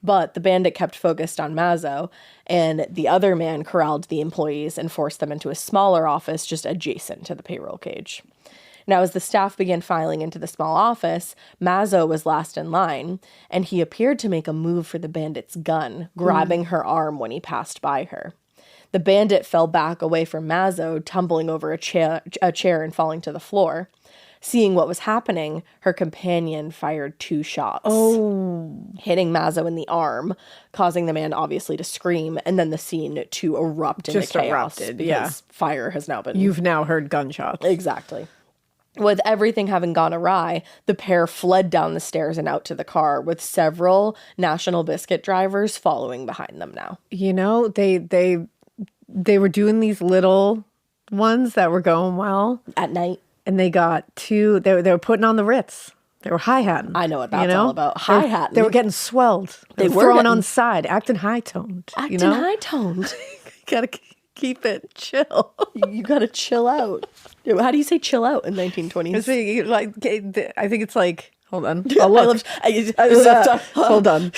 But the bandit kept focused on Mazzo, and the other man corralled the employees and forced them into a smaller office just adjacent to the payroll cage. Now, as the staff began filing into the small office, Mazzo was last in line, and he appeared to make a move for the bandit's gun, grabbing her arm when he passed by her. The bandit fell back away from Mazzo, tumbling over a chair and falling to the floor. Seeing what was happening, her companion fired 2 shots. Hitting Mazzo in the arm, causing the man obviously to scream, and then the scene to erupt into chaos. Because fire has now been... You've now heard gunshots. Exactly. With everything having gone awry, the pair fled down the stairs and out to the car, with several National Biscuit drivers following behind them now. You know, they were doing these little ones that were going well. At night. And they got 2, they were putting on the Ritz. They were hi-hatting. I know what that's all about. Hi-hatting. They were getting swelled. They were throwing on side, acting high-toned. Acting high-toned. You gotta keep it chill. You gotta chill out. How do you say chill out in 1920s? I think it's like, hold on. Hold on.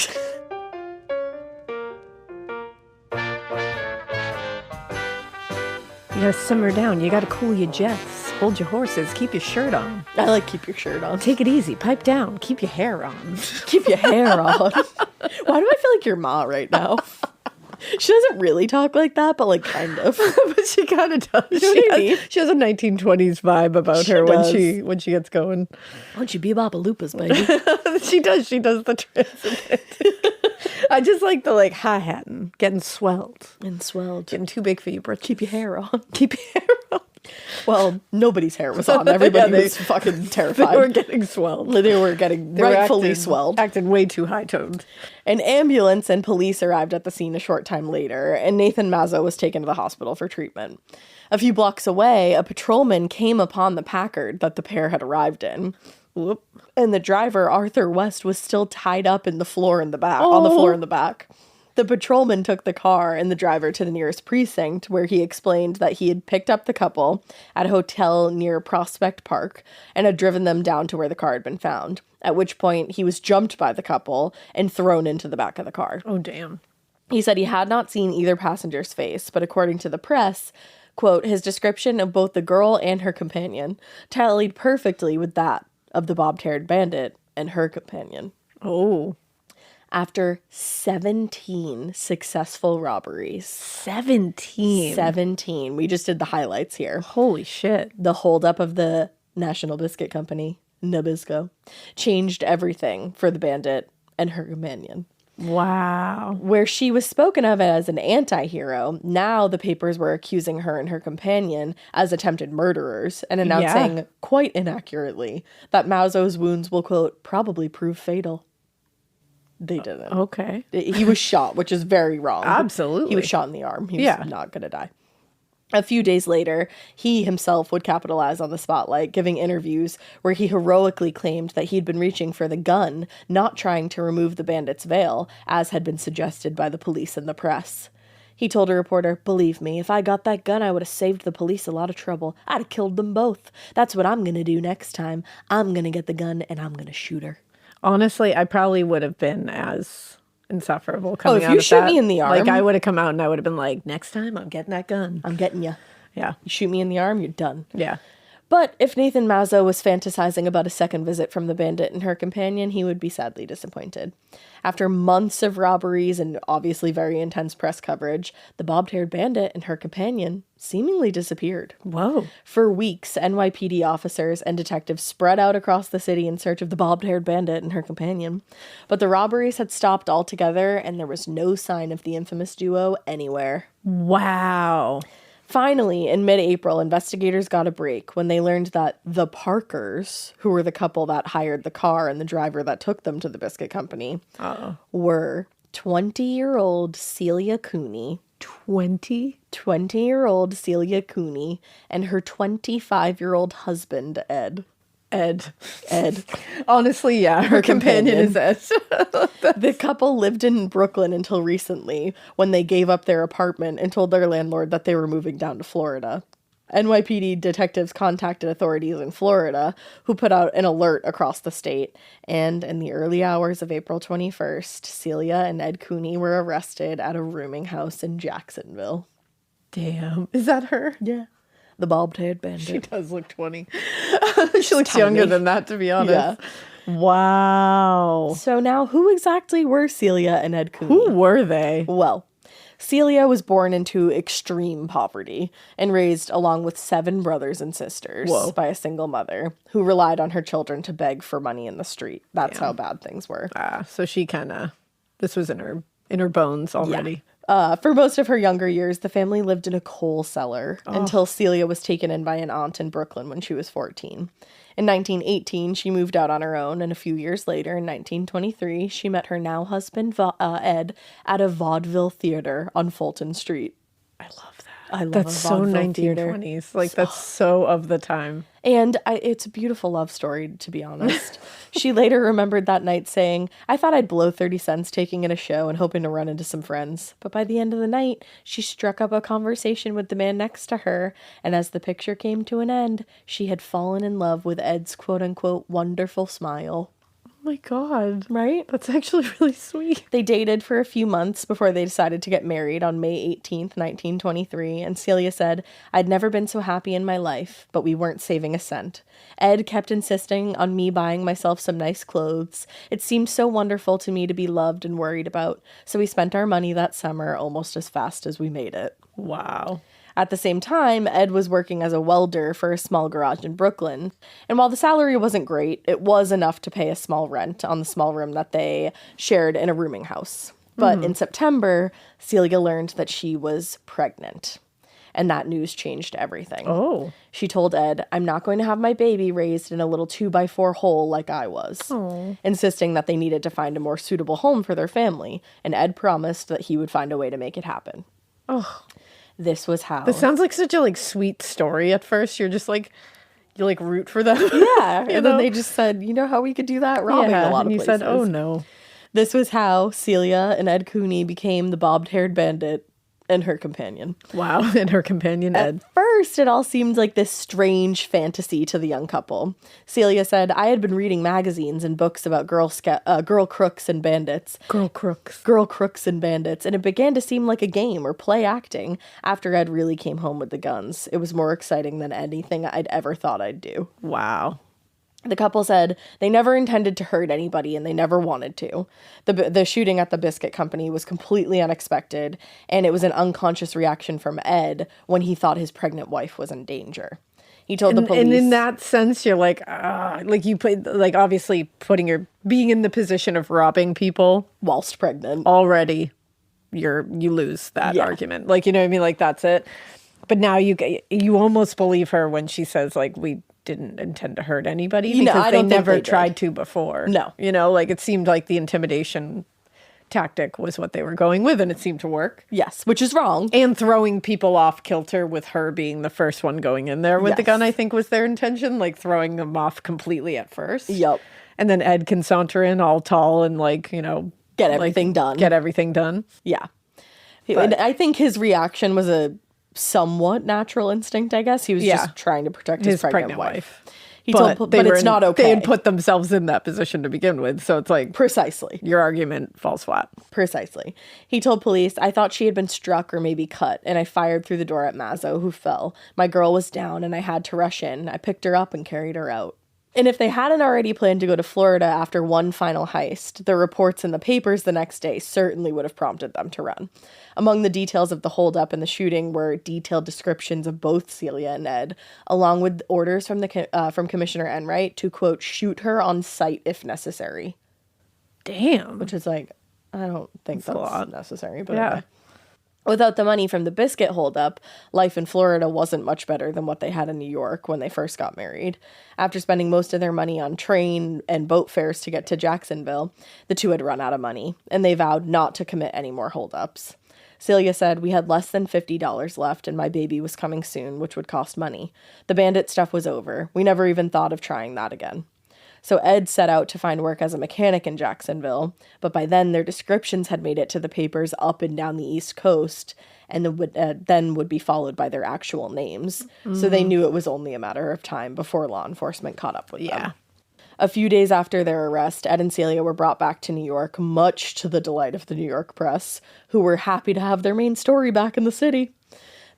You gotta simmer down. You gotta cool your jets. hold your horses, keep your shirt on. I like keep your shirt on. Take it easy, pipe down, keep your hair on. Keep your hair on. Why do I feel like your ma right now? She doesn't really talk like that, but like kind of. But she kind of does. You know what I mean? She has a 1920s vibe about She her does. when she gets going. Why don't you bebop a loopas, baby? She does the transcendental. I just like the hi-hatting, getting swelled. And swelled. Getting too big for you, bro. Keep your hair on. Keep your hair on. Well, nobody's hair was on. Everybody was fucking terrified. They were getting swelled. They were getting rightfully swelled. Acting way too high-toned. An ambulance and police arrived at the scene a short time later, and Nathan Mazzo was taken to the hospital for treatment. A few blocks away, a patrolman came upon the Packard that the pair had arrived in. Whoop. And the driver, Arthur West, was still tied up in the floor in the back, on the floor in the back. The patrolman took the car and the driver to the nearest precinct, where he explained that he had picked up the couple at a hotel near Prospect Park and had driven them down to where the car had been found, at which point he was jumped by the couple and thrown into the back of the car. Oh, damn. He said he had not seen either passenger's face, but according to the press, quote, his description of both the girl and her companion tallied perfectly with that of the bob-haired bandit and her companion. Oh. After 17 successful robberies. 17. 17. We just did the highlights here. Holy shit. The holdup of the National Biscuit Company, Nabisco, changed everything for the bandit and her companion. Wow. Where she was spoken of as an anti-hero, now the papers were accusing her and her companion as attempted murderers and announcing, quite inaccurately, that Mazzo's wounds will, quote, probably prove fatal. They didn't. Okay. He was shot, which is very wrong. Absolutely. He was shot in the arm. He was not going to die. A few days later, he himself would capitalize on the spotlight, giving interviews where he heroically claimed that he'd been reaching for the gun, not trying to remove the bandit's veil, as had been suggested by the police and the press. He told a reporter, "Believe me, if I got that gun, I would have saved the police a lot of trouble. I'd have killed them both. That's what I'm going to do next time. I'm going to get the gun and I'm going to shoot her." Honestly, I probably would have been as insufferable coming if out you of shoot that. me in the arm- Like, I would have come out and I would have been like, next time I'm getting that gun. I'm getting you. Yeah. You shoot me in the arm, you're done. Yeah. But if Nathan Mazzo was fantasizing about a second visit from the bandit and her companion, he would be sadly disappointed. After months of robberies and obviously very intense press coverage, the bob-haired bandit and her companion seemingly disappeared. Whoa. For weeks, NYPD officers and detectives spread out across the city in search of the bob-haired bandit and her companion. But the robberies had stopped altogether, and there was no sign of the infamous duo anywhere. Wow. Finally, in mid-April, investigators got a break when they learned that the Parkers, who were the couple that hired the car and the driver that took them to the biscuit company, were 20-year-old Celia Cooney, 20-year-old Celia Cooney, and her 25-year-old husband, Ed. Honestly, yeah. Her companion is Ed. The couple lived in Brooklyn until recently, when they gave up their apartment and told their landlord that they were moving down to Florida. NYPD detectives contacted authorities in Florida, who put out an alert across the state. And in the early hours of April 21st, Celia and Ed Cooney were arrested at a rooming house in Jacksonville. Damn. Is that her? Yeah. The bob-haired bandit. She does look 20. She looks younger than that, to be honest. Yeah. Wow. So now, who exactly were Celia and Ed Cooney? Who were they? Well, Celia was born into extreme poverty and raised along with 7 brothers and sisters by a single mother who relied on her children to beg for money in the street. That's how bad things were. So she kind of, this was in her bones already. For most of her younger years, the family lived in a coal cellar until Celia was taken in by an aunt in Brooklyn when she was 14. In 1918, she moved out on her own, and a few years later, in 1923, she met her now husband, Ed, at a vaudeville theater on Fulton Street. I love that. I love That's a so vaudeville theater. 1920s. Like, that's so of the time. And it's a beautiful love story, to be honest. She later remembered that night saying, "I thought I'd blow 30 cents taking in a show and hoping to run into some friends. But by the end of the night, she struck up a conversation with the man next to her. And as the picture came to an end, she had fallen in love with Ed's quote-unquote wonderful smile." my God. Right? That's actually really sweet. They dated for a few months before they decided to get married on May 18th, 1923, and Celia said, "I'd never been so happy in my life, but we weren't saving a cent. Ed kept insisting on me buying myself some nice clothes. It seemed so wonderful to me to be loved and worried about, so we spent our money that summer almost as fast as we made it." Wow. At the same time, Ed was working as a welder for a small garage in Brooklyn, and while the salary wasn't great, it was enough to pay a small rent on the small room that they shared in a rooming house. But in September, Celia learned that she was pregnant, and that news changed everything. Oh. She told Ed, "I'm not going to have my baby raised in a little 2x4 hole like I was," insisting that they needed to find a more suitable home for their family, and Ed promised that he would find a way to make it happen. Oh. This was how... This sounds like such a sweet story at first. You're just you root for them. Yeah, and know? then they just said, "You know how we could do that? Robbing a lot of and you places." said, oh no. This was how Celia and Ed Cooney became the bobbed-haired bandit and her companion. Wow. And her companion, Ed. At first, it all seemed like this strange fantasy to the young couple. Celia said, "I had been reading magazines and books about girl crooks and bandits. Girl crooks. Girl crooks and bandits, and it began to seem like a game or play acting after Ed really came home with the guns. It was more exciting than anything I'd ever thought I'd do." Wow. The couple said they never intended to hurt anybody and they never wanted to. The shooting at the biscuit company was completely unexpected, and it was an unconscious reaction from Ed when he thought his pregnant wife was in danger. He told the police... And in that sense, you're you put, obviously being in the position of robbing people whilst pregnant. already, you lose that argument. You know what I mean? That's it. But now you almost believe her when she says, we didn't intend to hurt anybody because I they don't think never they tried to before. No. It seemed like the intimidation tactic was what they were going with, and it seemed to work. Yes, which is wrong. And throwing people off kilter with her being the first one going in there with the gun, I think was their intention, throwing them off completely at first. Yep. And then Ed can saunter in all tall and Get everything done. Get everything done. Yeah. And I think his reaction was a somewhat natural instinct, I guess. He was just trying to protect his pregnant wife. But it's not okay. They had put themselves in that position to begin with, so it's Precisely. Your argument falls flat. Precisely. He told police, "I thought she had been struck or maybe cut, and I fired through the door at Mazzo, who fell. My girl was down, and I had to rush in. I picked her up and carried her out." And if they hadn't already planned to go to Florida after one final heist, the reports in the papers the next day certainly would have prompted them to run. Among the details of the holdup and the shooting were detailed descriptions of both Celia and Ed, along with orders from Commissioner Enright to, quote, "shoot her on sight if necessary." Damn. Which is I don't think that's necessary, but yeah. Okay. Without the money from the biscuit holdup, life in Florida wasn't much better than what they had in New York when they first got married. After spending most of their money on train and boat fares to get to Jacksonville, the two had run out of money, and they vowed not to commit any more holdups. Celia said, "We had less than $50 left, and my baby was coming soon, which would cost money. The bandit stuff was over. We never even thought of trying that again." So Ed set out to find work as a mechanic in Jacksonville, but by then their descriptions had made it to the papers up and down the East Coast, and then would be followed by their actual names. So they knew it was only a matter of time before law enforcement caught up with them. A few days after their arrest, Ed and Celia were brought back to New York, much to the delight of the New York press, who were happy to have their main story back in the city.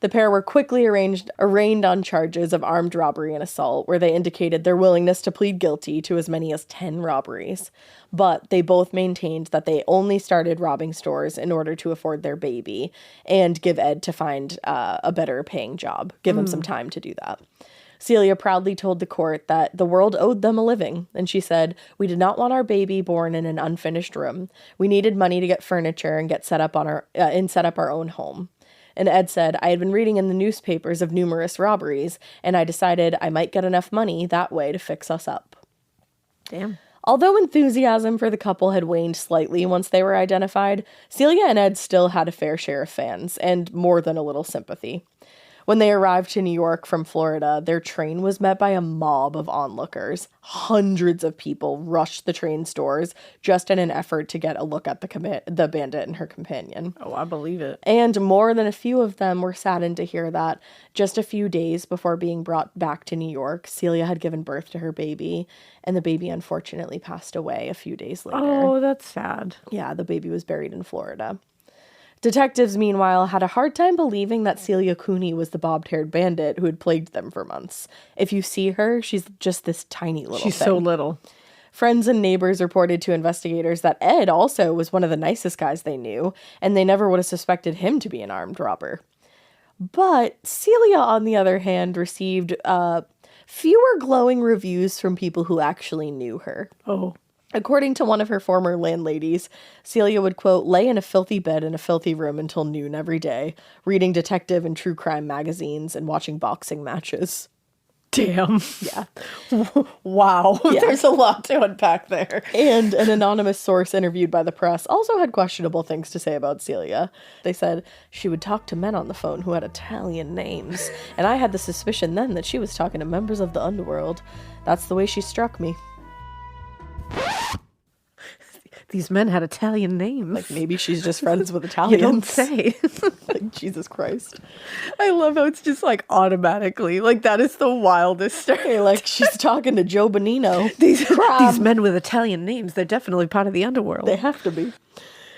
The pair were quickly arraigned on charges of armed robbery and assault, where they indicated their willingness to plead guilty to as many as 10 robberies. But they both maintained that they only started robbing stores in order to afford their baby and give Ed to find a better paying job, give him some time to do that. Celia proudly told the court that the world owed them a living, and she said, "We did not want our baby born in an unfinished room. We needed money to get furniture and set up our own home." And Ed said, "I had been reading in the newspapers of numerous robberies, and I decided I might get enough money that way to fix us up." Damn. Although enthusiasm for the couple had waned slightly once they were identified, Celia and Ed still had a fair share of fans, and more than a little sympathy. When they arrived to New York from Florida, their train was met by a mob of onlookers. Hundreds of people rushed the train's doors just in an effort to get a look at the bandit and her companion. Oh, I believe it. And more than a few of them were saddened to hear that just a few days before being brought back to New York, Celia had given birth to her baby, and the baby unfortunately passed away a few days later. Oh, that's sad. Yeah, the baby was buried in Florida. Detectives, meanwhile, had a hard time believing that Celia Cooney was the bobbed-haired bandit who had plagued them for months. If you see her, she's just this tiny little She's thing. so little. Friends and neighbors reported to investigators that Ed also was one of the nicest guys they knew, and they never would have suspected him to be an armed robber. But Celia, on the other hand, received fewer glowing reviews from people who actually knew her. Oh. According to one of her former landladies, Celia would, quote, lay in a filthy bed in a filthy room until noon every day, reading detective and true crime magazines and watching boxing matches. Damn. Yeah. Wow. Yeah. There's a lot to unpack there. And an anonymous source interviewed by the press also had questionable things to say about Celia. They said she would talk to men on the phone who had Italian names, and I had the suspicion then that she was talking to members of the underworld. That's the way she struck me. These men had Italian names. Like, maybe she's just friends with you Italians. don't say. Like, Jesus Christ. I love how it's just like automatically. Like, that is the wildest story. Like, she's talking to Joe Bonino. These men with Italian names, they're definitely part of the underworld. They have to be.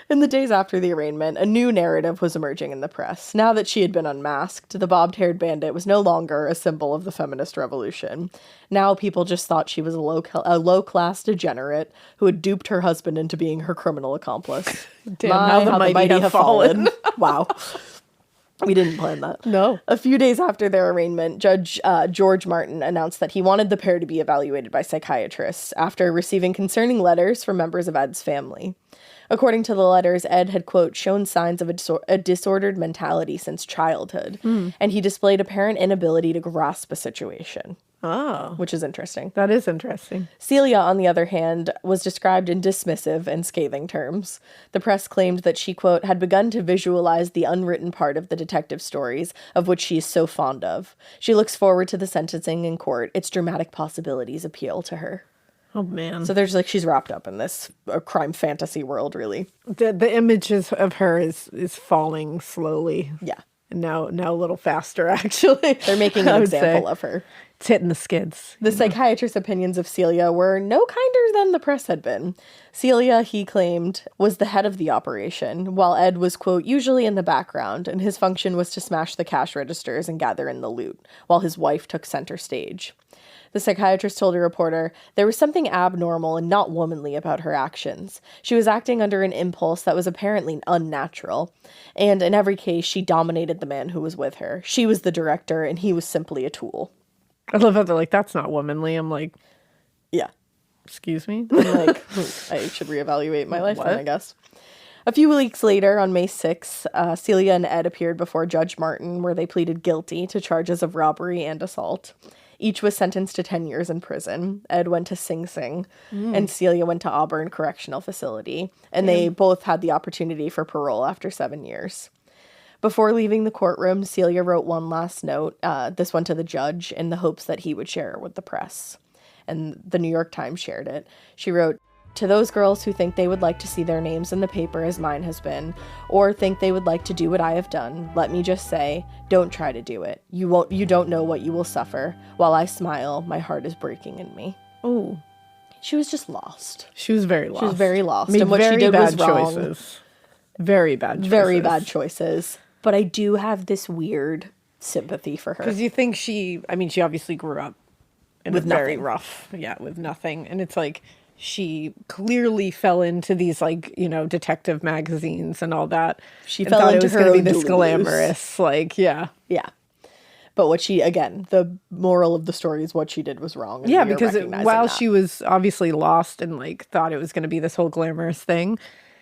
In the days after the arraignment, a new narrative was emerging in the press. Now that she had been unmasked, the bobbed-haired bandit was no longer a symbol of the feminist revolution. Now people just thought she was a low-class degenerate who had duped her husband into being her criminal accomplice. Damn, how the mighty have fallen. Wow. We didn't plan that. No. A few days after their arraignment, Judge George Martin announced that he wanted the pair to be evaluated by psychiatrists after receiving concerning letters from members of Ed's family. According to the letters, Ed had, quote, shown signs of a disordered mentality since childhood, and he displayed apparent inability to grasp a situation. Oh. Which is interesting. That is interesting. Celia, on the other hand, was described in dismissive and scathing terms. The press claimed that she, quote, had begun to visualize the unwritten part of the detective stories of which she is so fond of. She looks forward to the sentencing in court. Its dramatic possibilities appeal to her. Oh, man. So there's like, she's wrapped up in this crime fantasy world, really. The images of her is falling slowly. Yeah. And now a little faster, actually. They're making an example of her. It's hitting the skids. The psychiatrist's opinions of Celia were no kinder than the press had been. Celia, he claimed, was the head of the operation, while Ed was, quote, usually in the background, and his function was to smash the cash registers and gather in the loot, while his wife took center stage. The psychiatrist told a reporter, there was something abnormal and not womanly about her actions. She was acting under an impulse that was apparently unnatural. And in every case, she dominated the man who was with her. She was the director, and he was simply a tool. I love how they're like, that's not womanly. I'm like, yeah. Excuse me? I'm like, I should reevaluate my life then, I guess. A few weeks later, on May 6th, Celia and Ed appeared before Judge Martin, where they pleaded guilty to charges of robbery and assault. Each was sentenced to 10 years in prison. Ed went to Sing Sing, and Celia went to Auburn Correctional Facility, and they both had the opportunity for parole after 7 years. Before leaving the courtroom, Celia wrote one last note, this one to the judge, in the hopes that he would share it with the press. And the New York Times shared it. She wrote, to those girls who think they would like to see their names in the paper as mine has been, or think they would like to do what I have done, let me just say, don't try to do it. You don't know what you will suffer. While I smile, my heart is breaking in me. Oh. She was just lost. She was very lost. She was very lost. Made and what very she did bad was wrong. choices. Very bad choices. Very bad choices. But I do have this weird sympathy for her. Because you think she obviously grew up in With a very nothing. rough, with nothing. And it's like, she clearly fell into these, like, detective magazines and all that. She and fell thought into it was her gonna be own this deluse. glamorous, like, yeah. Yeah. But the moral of the story is what she did was wrong. And Yeah, we are because recognizing while that. she was obviously lost and, like, thought it was going to be this whole glamorous thing,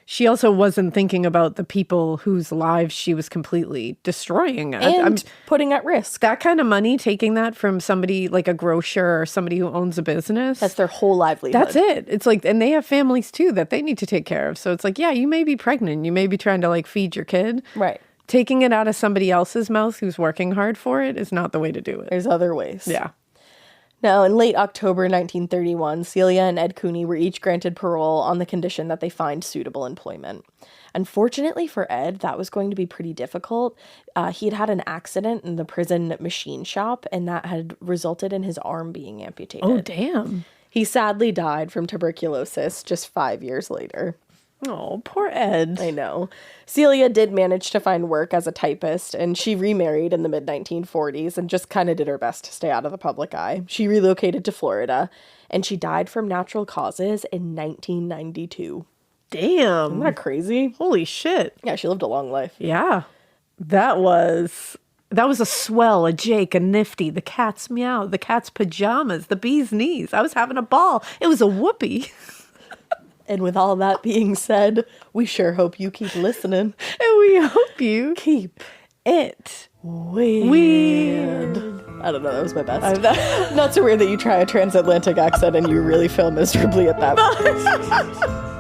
she also wasn't thinking about the people whose lives she was completely destroying. And putting at risk. That kind of money, taking that from somebody like a grocer or somebody who owns a business. That's their whole livelihood. That's it. It's like, and they have families too that they need to take care of. So it's like, yeah, you may be pregnant. You may be trying to like feed your kid. Right. taking it out of somebody else's mouth who's working hard for it is not the way to do it. There's other ways. Yeah. Now, in late October 1931, Celia and Ed Cooney were each granted parole on the condition that they find suitable employment. Unfortunately for Ed, that was going to be pretty difficult. He'd had an accident in the prison machine shop, and that had resulted in his arm being amputated. Oh, damn. He sadly died from tuberculosis just 5 years later. Oh, poor Ed. I know. Celia did manage to find work as a typist, and she remarried in the mid-1940s and just kind of did her best to stay out of the public eye. She relocated to Florida, and she died from natural causes in 1992. Damn. Isn't that crazy? Holy shit. Yeah, she lived a long life. Yeah. That was a swell, a Jake, a nifty, the cat's meow, the cat's pajamas, the bee's knees. I was having a ball. It was a whoopee. And with all that being said, we sure hope you keep listening. And we hope you keep it weird. I don't know, that was my best. Not so weird that you try a transatlantic accent and you really fail miserably at that.